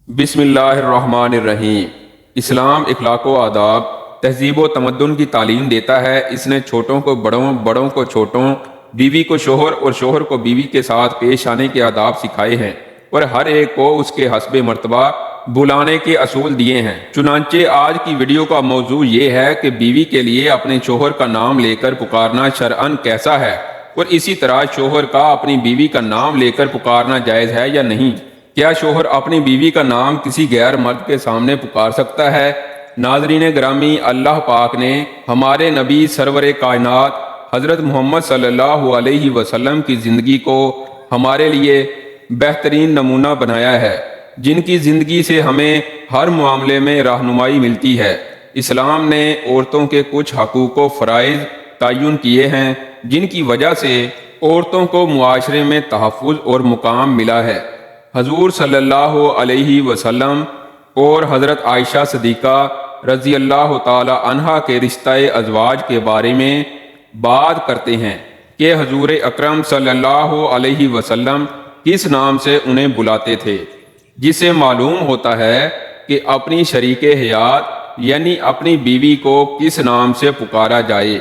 بسم اللہ الرحمن الرحیم۔ اسلام اخلاق و آداب، تہذیب و تمدن کی تعلیم دیتا ہے۔ اس نے چھوٹوں کو بڑوں، بڑوں کو چھوٹوں، بیوی کو شوہر اور شوہر کو بیوی کے ساتھ پیش آنے کے آداب سکھائے ہیں اور ہر ایک کو اس کے حسب مرتبہ بلانے کے اصول دیے ہیں۔ چنانچہ آج کی ویڈیو کا موضوع یہ ہے کہ بیوی کے لیے اپنے شوہر کا نام لے کر پکارنا شرعاً کیسا ہے، اور اسی طرح شوہر کا اپنی بیوی کا نام لے کر پکارنا جائز ہے یا نہیں۔ کیا شوہر اپنی بیوی کا نام کسی غیر مرد کے سامنے پکار سکتا ہے؟ ناظرین گرامی، اللہ پاک نے ہمارے نبی سرور کائنات حضرت محمد صلی اللہ علیہ وسلم کی زندگی کو ہمارے لیے بہترین نمونہ بنایا ہے، جن کی زندگی سے ہمیں ہر معاملے میں رہنمائی ملتی ہے۔ اسلام نے عورتوں کے کچھ حقوق و فرائض تعین کیے ہیں، جن کی وجہ سے عورتوں کو معاشرے میں تحفظ اور مقام ملا ہے۔ حضور صلی اللہ علیہ وسلم اور حضرت عائشہ صدیقہ رضی اللہ تعالی عنہا کے رشتہ ازواج کے بارے میں بات کرتے ہیں کہ حضور اکرم صلی اللہ علیہ وسلم کس نام سے انہیں بلاتے تھے، جس سے معلوم ہوتا ہے کہ اپنی شریک حیات یعنی اپنی بیوی کو کس نام سے پکارا جائے،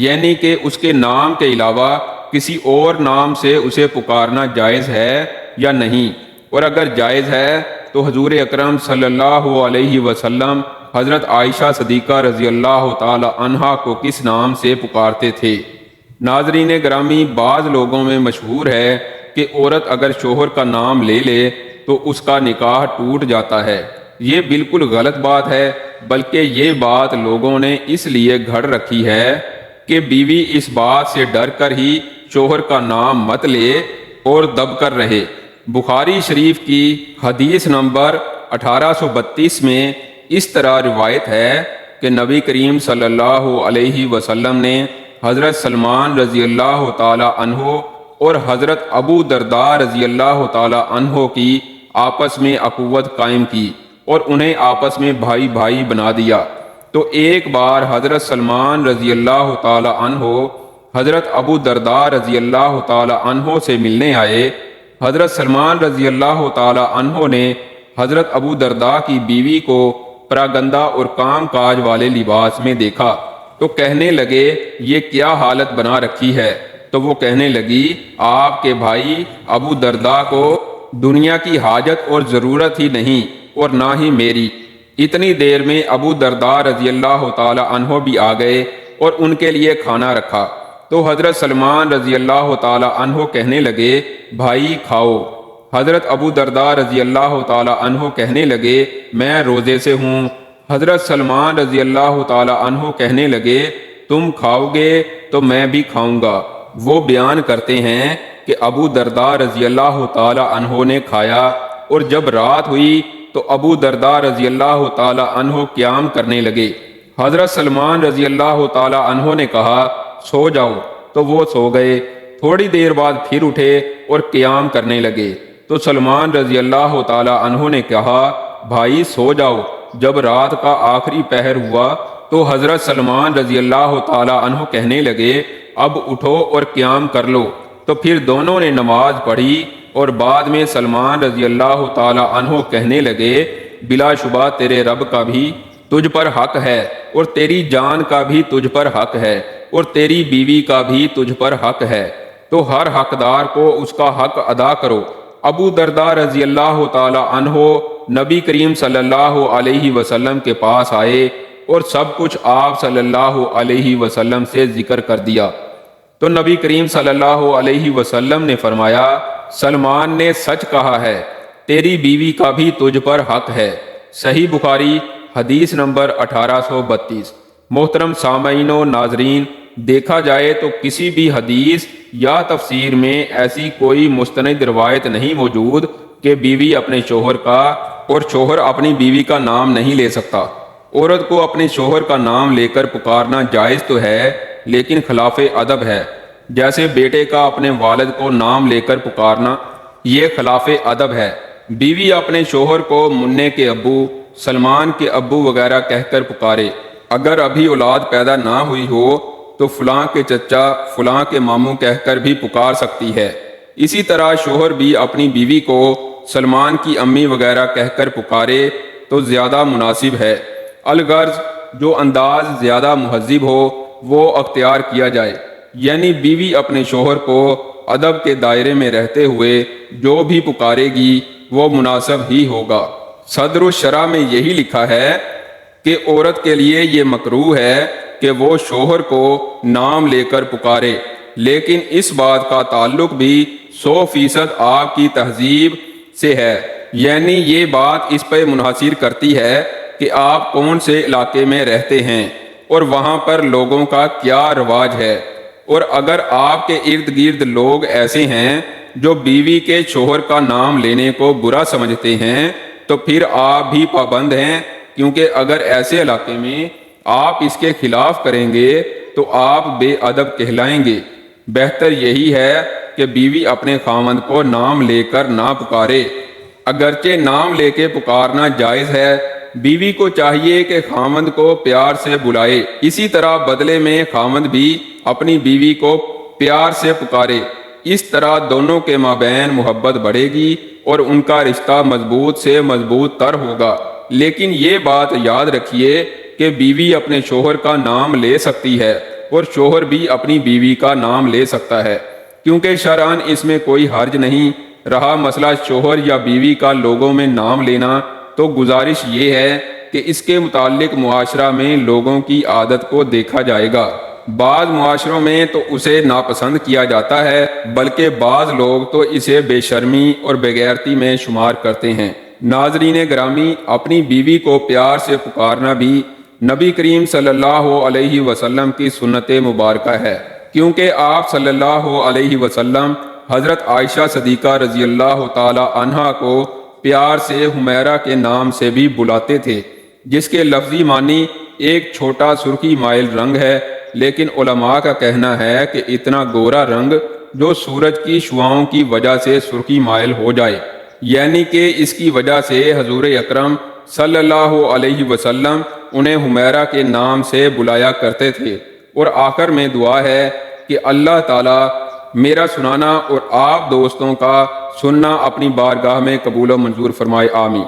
یعنی کہ اس کے نام کے علاوہ کسی اور نام سے اسے پکارنا جائز ہے یا نہیں، اور اگر جائز ہے تو حضور اکرم صلی اللہ علیہ وسلم حضرت عائشہ صدیقہ رضی اللہ تعالی عنہا کو کس نام سے پکارتے تھے۔ ناظرین گرامی، بعض لوگوں میں مشہور ہے کہ عورت اگر شوہر کا نام لے لے تو اس کا نکاح ٹوٹ جاتا ہے۔ یہ بالکل غلط بات ہے، بلکہ یہ بات لوگوں نے اس لیے گھڑ رکھی ہے کہ بیوی اس بات سے ڈر کر ہی شوہر کا نام مت لے اور دب کر رہے۔ بخاری شریف کی حدیث نمبر 1832 میں اس طرح روایت ہے کہ نبی کریم صلی اللہ علیہ وسلم نے حضرت سلمان رضی اللہ تعالی عنہ اور حضرت ابو درداء رضی اللہ تعالی عنہ کی آپس میں اخوت قائم کی اور انہیں آپس میں بھائی بھائی بنا دیا۔ تو ایک بار حضرت سلمان رضی اللہ تعالی عنہ حضرت ابو درداء رضی اللہ تعالی عنہ سے ملنے آئے۔ حضرت سلمان رضی اللہ تعالی عنہ نے حضرت ابو درداء کی بیوی کو پراگندہ اور کام کاج والے لباس میں دیکھا تو کہنے لگے، یہ کیا حالت بنا رکھی ہے؟ تو وہ کہنے لگی، آپ کے بھائی ابو درداء کو دنیا کی حاجت اور ضرورت ہی نہیں اور نہ ہی میری۔ اتنی دیر میں ابو درداء رضی اللہ تعالی عنہ بھی آ گئے اور ان کے لیے کھانا رکھا۔ تو حضرت سلمان رضی اللہ تعالی عنہ کہنے لگے، بھائی کھاؤ۔ حضرت ابو درداء رضی اللہ تعالی عنہ کہنے لگے، میں روزے سے ہوں۔ حضرت سلمان رضی اللہ تعالی عنہ کہنے لگے، تم کھاؤ گے تو میں بھی کھاؤں گا۔ وہ بیان کرتے ہیں کہ ابو درداء رضی اللہ تعالی عنہ نے کھایا، اور جب رات ہوئی تو ابو درداء رضی اللہ تعالی عنہ قیام کرنے لگے۔ حضرت سلمان رضی اللہ تعالی عنہ نے کہا، سو جاؤ، تو وہ سو گئے۔ تھوڑی دیر بعد پھر اٹھے اور قیام کرنے لگے۔ تو سلمان رضی اللہ تعالی عنہ نے کہا، بھائی سو جاؤ۔ جب رات کا آخری پہر ہوا تو حضرت سلمان رضی اللہ تعالی عنہ کہنے لگے، اب اٹھو اور قیام کر لو۔ تو پھر دونوں نے نماز پڑھی اور بعد میں سلمان رضی اللہ تعالی عنہ کہنے لگے، بلا شبہ تیرے رب کا بھی تجھ پر حق ہے، اور تیری جان کا بھی تجھ پر حق ہے، اور تیری بیوی کا بھی تجھ پر حق ہے، تو ہر حقدار کو اس کا حق ادا کرو۔ ابو درداء رضی اللہ تعالی عنہ نبی کریم صلی اللہ علیہ وسلم کے پاس آئے اور سب کچھ آپ صلی اللہ علیہ وسلم سے ذکر کر دیا۔ تو نبی کریم صلی اللہ علیہ وسلم نے فرمایا، سلمان نے سچ کہا ہے، تیری بیوی کا بھی تجھ پر حق ہے۔ صحیح بخاری حدیث نمبر 1832۔ محترم سامعین و ناظرین، دیکھا جائے تو کسی بھی حدیث یا تفسیر میں ایسی کوئی مستند روایت نہیں موجود کہ بیوی اپنے شوہر کا اور شوہر اپنی بیوی کا نام نہیں لے سکتا۔ عورت کو اپنے شوہر کا نام لے کر پکارنا جائز تو ہے، لیکن خلاف ادب ہے۔ جیسے بیٹے کا اپنے والد کو نام لے کر پکارنا، یہ خلاف ادب ہے۔ بیوی اپنے شوہر کو منع کے ابو، سلمان کے ابو وغیرہ کہہ کر پکارے۔ اگر ابھی اولاد پیدا نہ ہوئی ہو تو فلاں کے چچا، فلاں کے ماموں کہہ کر بھی پکار سکتی ہے۔ اسی طرح شوہر بھی اپنی بیوی کو سلمان کی امی وغیرہ کہہ کر پکارے تو زیادہ مناسب ہے۔ الغرض جو انداز زیادہ مہذب ہو وہ اختیار کیا جائے، یعنی بیوی اپنے شوہر کو ادب کے دائرے میں رہتے ہوئے جو بھی پکارے گی وہ مناسب ہی ہوگا۔ صدر الشرع میں یہی لکھا ہے کہ عورت کے لیے یہ مکروہ ہے کہ وہ شوہر کو نام لے کر پکارے، لیکن اس بات کا تعلق بھی 100% آپ کی تہذیب سے ہے، یعنی یہ بات اس پہ منحصر کرتی ہے کہ آپ کون سے علاقے میں رہتے ہیں اور وہاں پر لوگوں کا کیا رواج ہے، اور اگر آپ کے ارد گرد لوگ ایسے ہیں جو بیوی کے شوہر کا نام لینے کو برا سمجھتے ہیں تو پھر آپ بھی پابند ہیں، کیونکہ اگر ایسے علاقے میں آپ اس کے خلاف کریں گے تو آپ بے ادب کہلائیں گے۔ بہتر یہی ہے کہ بیوی اپنے خاوند کو نام لے کر نہ پکارے، اگرچہ نام لے کے پکارنا جائز ہے، بیوی کو چاہیے کہ خاوند کو پیار سے بلائے، اسی طرح بدلے میں خاوند بھی اپنی بیوی کو پیار سے پکارے۔ اس طرح دونوں کے مابین محبت بڑھے گی اور ان کا رشتہ مضبوط سے مضبوط تر ہوگا۔ لیکن یہ بات یاد رکھیے کہ بیوی اپنے شوہر کا نام لے سکتی ہے اور شوہر بھی اپنی بیوی کا نام لے سکتا ہے، کیونکہ شرعاً اس میں کوئی حرج نہیں۔ رہا مسئلہ شوہر یا بیوی کا لوگوں میں نام لینا، تو گزارش یہ ہے کہ اس کے متعلق معاشرہ میں لوگوں کی عادت کو دیکھا جائے گا۔ بعض معاشروں میں تو اسے ناپسند کیا جاتا ہے، بلکہ بعض لوگ تو اسے بے شرمی اور بے غیرتی میں شمار کرتے ہیں۔ ناظرین گرامی، اپنی بیوی کو پیار سے پکارنا بھی نبی کریم صلی اللہ علیہ وسلم کی سنت مبارکہ ہے، کیونکہ آپ صلی اللہ علیہ وسلم حضرت عائشہ صدیقہ رضی اللہ تعالی عنہا کو پیار سے حمیرہ کے نام سے بھی بلاتے تھے، جس کے لفظی معنی ایک چھوٹا سرخی مائل رنگ ہے، لیکن علماء کا کہنا ہے کہ اتنا گورا رنگ جو سورج کی شعاؤں کی وجہ سے سرخی مائل ہو جائے، یعنی کہ اس کی وجہ سے حضور اکرم صلی اللہ علیہ وسلم انہیں حمیرہ کے نام سے بلایا کرتے تھے۔ اور آخر میں دعا ہے کہ اللہ تعالیٰ میرا سنانا اور آپ دوستوں کا سننا اپنی بارگاہ میں قبول و منظور فرمائے، آمین۔